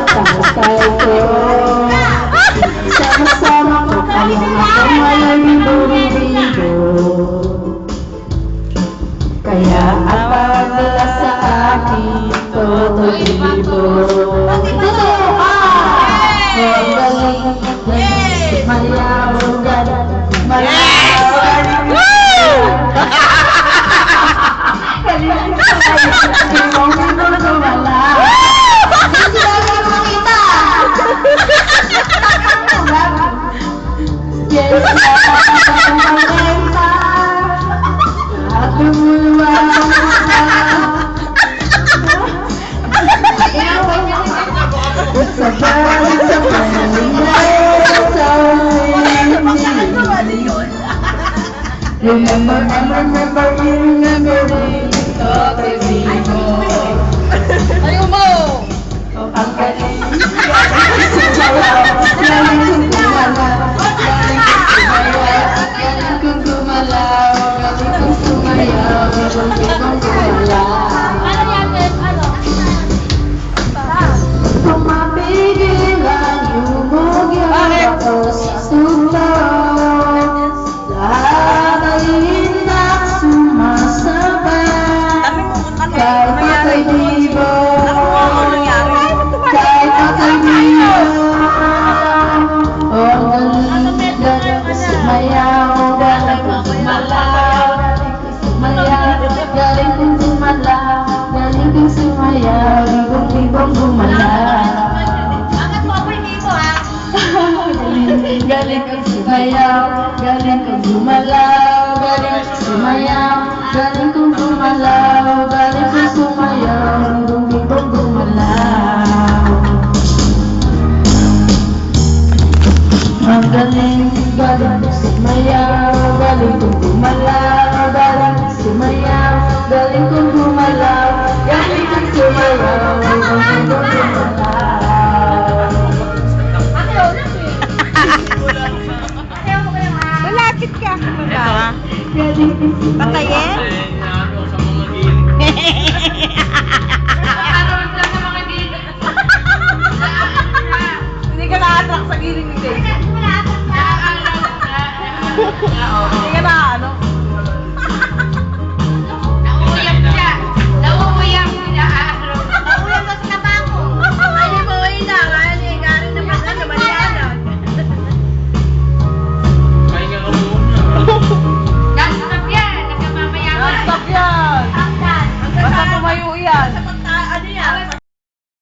Pangstyle ko. Sama-sama ko kaya nakamalang-libo. Kaya ang pagdala sa akin, todo libo. Totoo ka! Ang galing, mayawagan, mayawagan. Galing ka tayo, hindi mo gumala. Hindi sila mo kita. Yes, remember, Ayaw mo! ang galing, galing kong gumalaw, galing kong sumayaw, galing kong gumalaw. Ano yan, Beth? Ano? Tumapigil ang yumugyaw ako sa sulong. Lahat ay hindak sumasabay. Kahit ako'y libo, kahit ako'y libo. Oh, galing, galing ko sumayaw, galing ko sumalaw, galing ko sumalaw, galing ko sumayaw, libong-libong gumalaw. Galing kong sumayaw, galing kong gumalaw, galing kong sumayaw, galing kong gumalaw, galing kong sumayaw, libong-libong gumalaw. Ang galing, galing kong sumayaw, galing kong gumalaw, galing kong sumayaw, galing kong gumalaw, galing kong sumayaw, libong-libong gumalaw. Malapit ka. Ito ha. Patayin? Hindi ka na-attract sa giling ni Dave. Hindi ka na ano? Nauuyam siya. Nauuyam siya. Nauuyam kasi na ba ako? Ay, di mo na. Ay, galing naman na malianan. Non-stop yan. Nagkamamayaman. Non-stop yan. Hanggang. Basta tumayo yan. Ano yan?